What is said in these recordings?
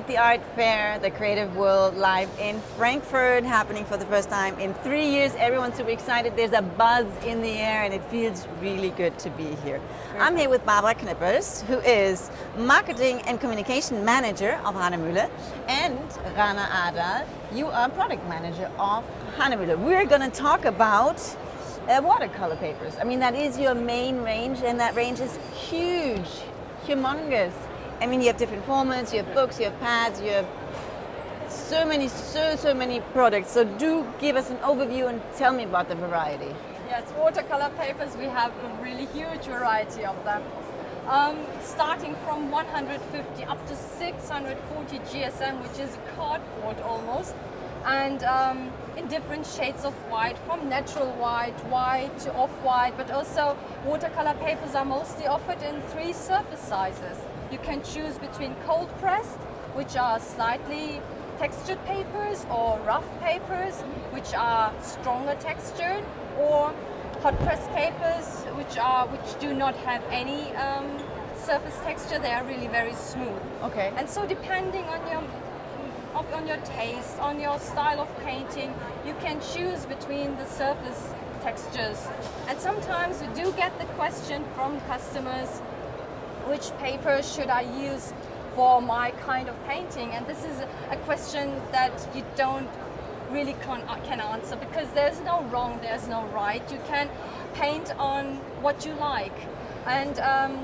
at the art fair, the Creative World, live in Frankfurt, happening for the first time in 3 years. Everyone's super excited. There's a buzz in the air and it feels really good to be here. I'm here with Barbara Knipper, who is Marketing and Communication Manager of Hahnemühle, and Rana Ardal, you are Product Manager of Hahnemühle. We're going to talk about watercolor papers. I mean, that is your main range, and that range is huge, humongous. I mean, you have different formats, you have books, you have pads, you have so many products. So do give us an overview and tell me about the variety. Yes, watercolor papers, we have a really huge variety of them. Starting from 150 up to 640 GSM, which is cardboard almost, and in different shades of white, from natural white to off-white, but also watercolor papers are mostly offered in 3 surface sizes. You can choose between cold pressed, which are slightly textured papers, or rough papers, which are stronger textured, or hot pressed papers, which do not have any surface texture. They are really very smooth. Okay. And so, depending on your taste, on your style of painting, you can choose between the surface textures. And sometimes we do get the question from customers, which paper should I use for my kind of painting? And this is a question that you don't really can answer, because there's no wrong, there's no right. You can paint on what you like. And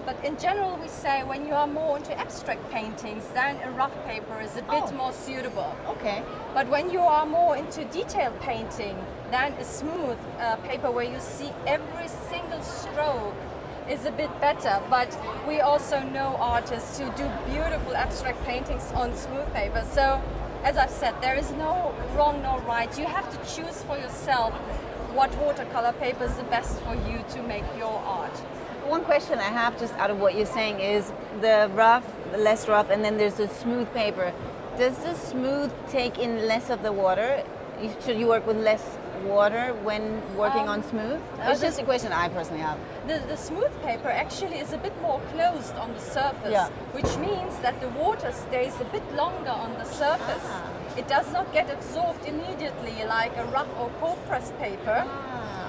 but in general, we say when you are more into abstract paintings, then a rough paper is a bit more suitable. Okay. But when you are more into detailed painting, then a smooth paper where you see every single stroke is a bit better. But we also know artists who do beautiful abstract paintings on smooth paper. So, as I've said, there is no wrong, no right. You have to choose for yourself what watercolor paper is the best for you to make your art. One question I have just out of what you're saying is the rough, the less rough, and then there's the smooth paper. Does the smooth take in less of the water? Should you work with less water when working on smooth? It's just a question I personally have. The smooth paper actually is a bit more closed on the surface, which means that the water stays a bit longer on the surface. It does not get absorbed immediately like a rough or cold pressed paper.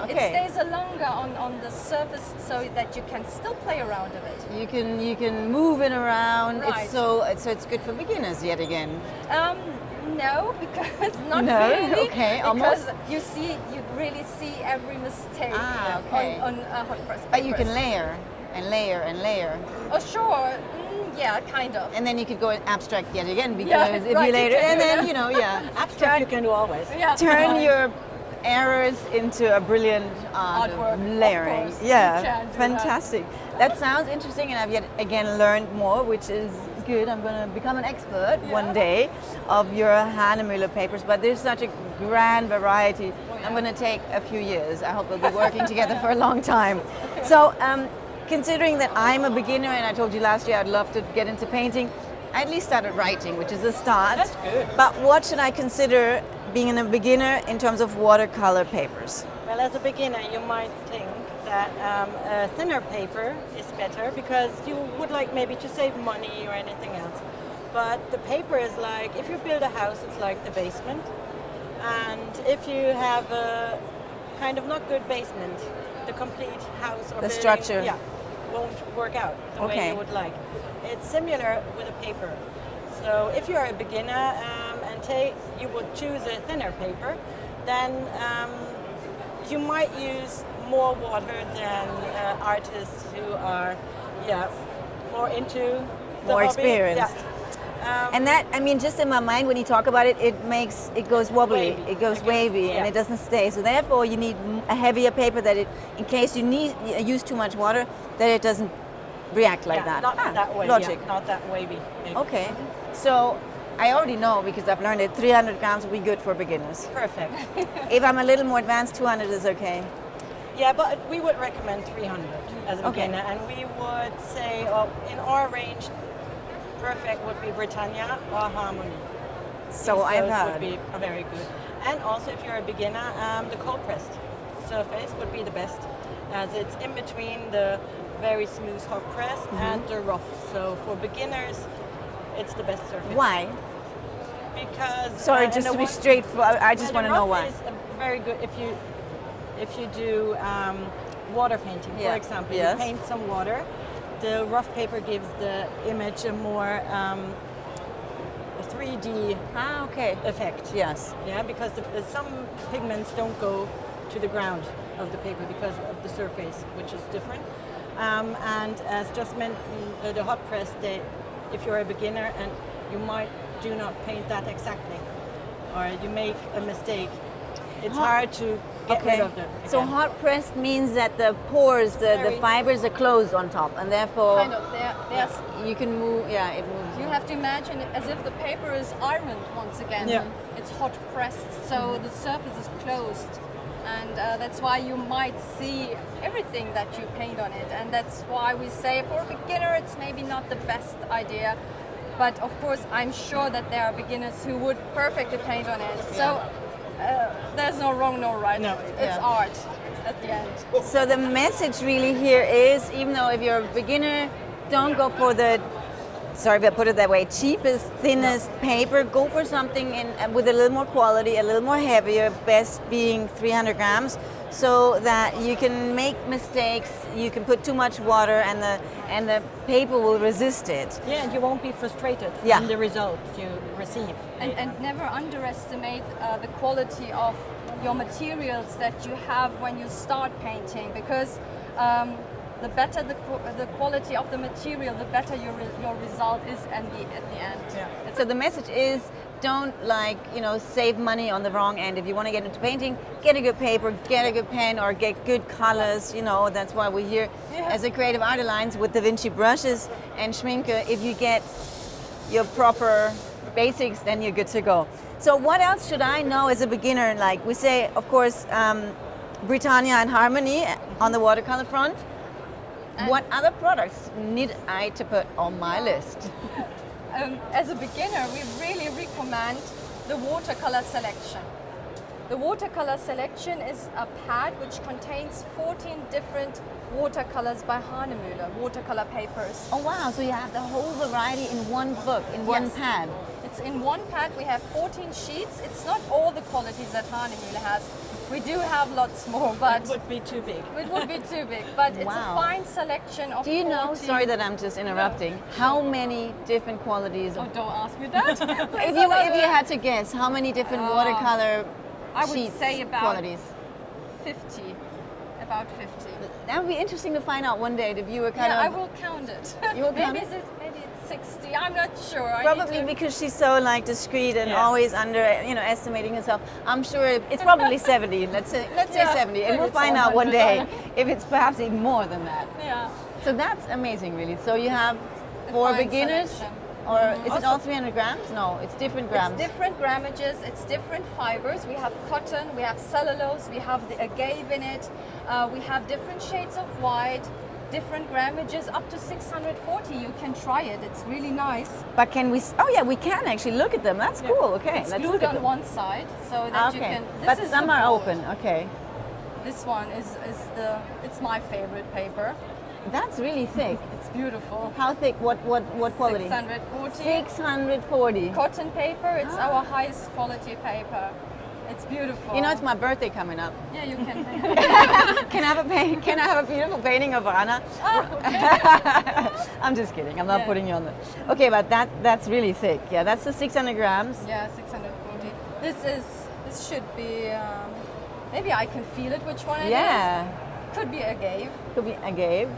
Okay. It stays longer on the surface so that you can still play around with it. You can move it around. Right. So it's good for beginners yet again. No, because not no? really. Okay, because almost. you really see every mistake okay. on hot press papers. But you can layer and layer and layer. Oh, sure. Yeah, kind of. And then you could go abstract yet again, because if right, you later, and then abstract you can do always. Yeah. turn your errors into a brilliant artwork. Layering. Of course. Yeah, You can do fantastic. That sounds interesting, and I've yet again learned more, which is good. I'm going to become an expert one day of your Hahnemühle papers, but there's such a grand variety. I'm going to take a few years. I hope we'll be working together for a long time. So, considering that I'm a beginner, and I told you last year I'd love to get into painting, I at least started writing, which is a start. That's good. But what should I consider being a beginner in terms of watercolor papers? Well, as a beginner, you might think that a thinner paper is better because you would like maybe to save money or anything else. But the paper is like, if you build a house, it's like the basement. And if you have a kind of not good basement, the complete house or the building, structure won't work out the way you would like. It's similar with a paper. So if you are a beginner and you would choose a thinner paper, then you might use more water than artists who are more into the more hobby. experienced. And that, I mean, just in my mind, when you talk about it, it goes wobbly, Wavy. it goes wavy, and it doesn't stay. So therefore, you need a heavier paper that in case you use too much water, that it doesn't react like that. Not that way. Logic. Not that wavy. Maybe. Okay. So I already know, because I've learned it, 300 grams will be good for beginners. Perfect. If I'm a little more advanced, 200 is okay. Yeah, but we would recommend 300 as a beginner, and we would say in our range, perfect would be Britannia or Harmony. So I've heard. Would be very good. And also, if you're a beginner, the cold pressed surface would be the best, as it's in between the very smooth hot pressed and the rough. So for beginners, it's the best surface. Why? Because Sorry, just to be straightforward, I just want to know why. It's very good if you do water painting, for example. Yes. You paint some water. The rough paper gives the image a more 3D effect. Yes. Yeah, because some pigments don't go to the ground of the paper because of the surface, which is different. And as just mentioned, the hot press, if you're a beginner and you might do not paint that exactly, or you make a mistake, it's hard to get rid of them. So hot pressed means that the pores, the fibers are closed on top, and therefore Kind of, you can move. Yeah, it moves. you have to imagine it as if the paper is ironed once again. Yeah. It's hot pressed, so the surface is closed. And that's why you might see everything that you paint on it. And that's why we say for a beginner it's maybe not the best idea. But of course, I'm sure that there are beginners who would perfectly paint on it. Yeah. So there's no wrong, no right. No. It's art at the end. So the message really here is, even though if you're a beginner, don't go for the, sorry if I put it that way, cheapest, thinnest paper. Go for something with a little more quality, a little more heavier, best being 300 grams, so that you can make mistakes, you can put too much water and the paper will resist it. Yeah, and you won't be frustrated Yeah. in the result you receive. And never underestimate the quality of your materials that you have when you start painting, because the better the quality of the material, the better your result is at the end. Yeah. So the message is, don't save money on the wrong end. If you want to get into painting, get a good paper, get a good pen, or get good colors. That's why we're here as a Creative Art Alliance with Da Vinci brushes and Schminke. If you get your proper basics, then you're good to go. So what else should I know as a beginner? Like we say, of course, Britannia and Harmony on the watercolor front. And what other products need I to put on my list? As a beginner, we really recommend the watercolor selection. The watercolor selection is a pad which contains 14 different watercolors by Hahnemühle, watercolor papers. Oh wow, so you have the whole variety in one book, in one pad. It's in one pad. We have 14 sheets. It's not all the qualities that Hahnemühle has. We do have lots more, but it would be too big. It would be too big, but it's a fine selection of. Do you know? Sorry that I'm just interrupting. How many different qualities? Oh, don't ask me that. if you had to guess, how many different watercolor I would say about qualities? 50. About 50. That would be interesting to find out one day. The viewer I will count it. You will count it? Maybe it's 60. I'm not sure. Probably because she's so discreet and always estimating herself. I'm sure it's probably 70. Let's say 70, and we'll find out one day if it's perhaps even more than that. Yeah. So that's amazing, really. So you have for beginners. Selection. Or is it all 300 grams? No, it's different grams. It's different grammages, it's different fibers. We have cotton, we have cellulose, we have the agave in it. We have different shades of white, different grammages, up to 640. You can try it, it's really nice. But can we, we can actually look at them. That's cool, okay. It's let's glued look at on them. one side, so that you can... But some are open, okay. This one it's my favorite paper. That's really thick. It's beautiful. How thick? What quality? 640. 640. Cotton paper. It's our highest quality paper. It's beautiful. It's my birthday coming up. Yeah, you can. Can I have a beautiful painting of Rana? Oh, okay. I'm just kidding. I'm not putting you on the. Okay, but that's really thick. Yeah, that's the 600 grams. Yeah, 640. This should be. Maybe I can feel it. Which one it is? Could be agave. Could be agave.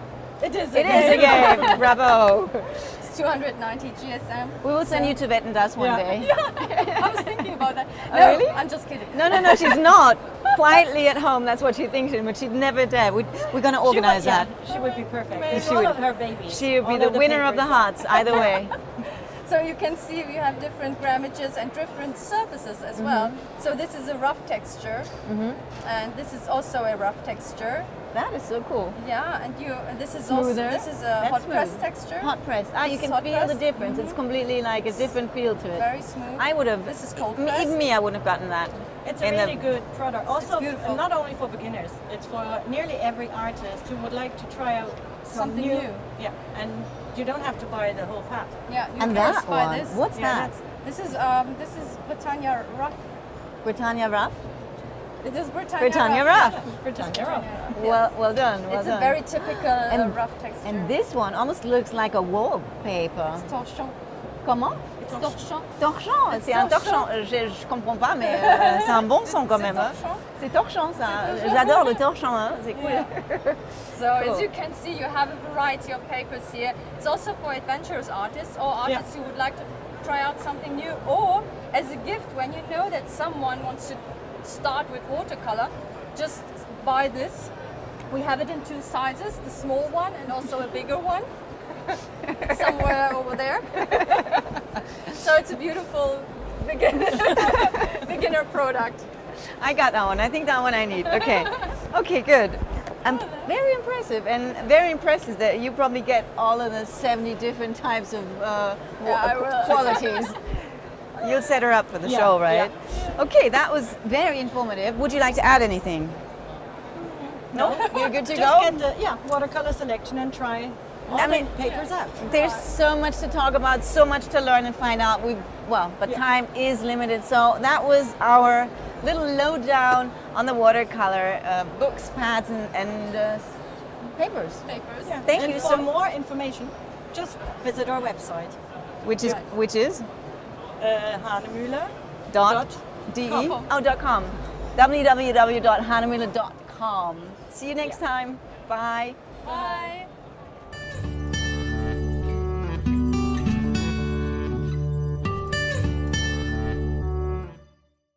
It is agave. Bravo. It's 290 GSM. We will send you to Vettendas one day. Yeah, I was thinking about that. Oh, No, really? I'm just kidding. No, she's not. Quietly at home, that's what she thinks, but she'd never dare. We're going to organize that. She would be perfect. She would. Her baby. She would be the winner of the hearts, either way. So you can see we have different grammages and different surfaces as well. So this is a rough texture, and this is also a rough texture. That is so cool. Yeah, and this is Smoother. also a hot press texture. Hot press. You can feel the difference. It's completely like a different feel to it. Very smooth. I would have. This is cold press. Even me, I wouldn't have gotten that. It's a really good product. Also, beautiful. not only for beginners, it's for nearly every artist who would like to try out something new. Yeah, and you don't have to buy the whole pack. Yeah, you And can that buy one, this. what's that? This is Britannia Rough. Britannia Rough? It is Britannia, Britannia Rough. Rough. Britannia Rough. Well done. Well It's done. a very typical rough texture. And this one almost looks like a wallpaper. It's torchon. Comment? It's torchon. Torchon. C'est un torchon. Je comprends pas, mais c'est un bon son quand même. Hein. C'est torchon ça. J'adore le torchon. Hein. C'est cool. Yeah. So Cool. as you can see, you have a variety of papers here. It's also for adventurous artists or artists who would like to try out something new, or as a gift when you know that someone wants to start with watercolor, just buy this. We have it in 2 sizes, the small one and also a bigger one. Somewhere over there. So it's a beautiful beginner product. I got that one. I think that one I need. Okay. Okay, good. Very impressive, and very impressive that you probably get all of the 70 different types of I will. qualities. You'll set her up for the show, right? Yeah. Okay, that was very informative. Would you like to add anything? No? You're good to Just go? get the watercolor selection and try all the papers out. There's so much to talk about, so much to learn and find out. But time is limited. So that was our little lowdown on the watercolor books, pads, and papers. Papers. Yeah. Thank and you for so more information, just visit our website. Which is Hahnemühle. .de. Oh, .com. www.hahnemühle.com. See you next time. Bye. Bye.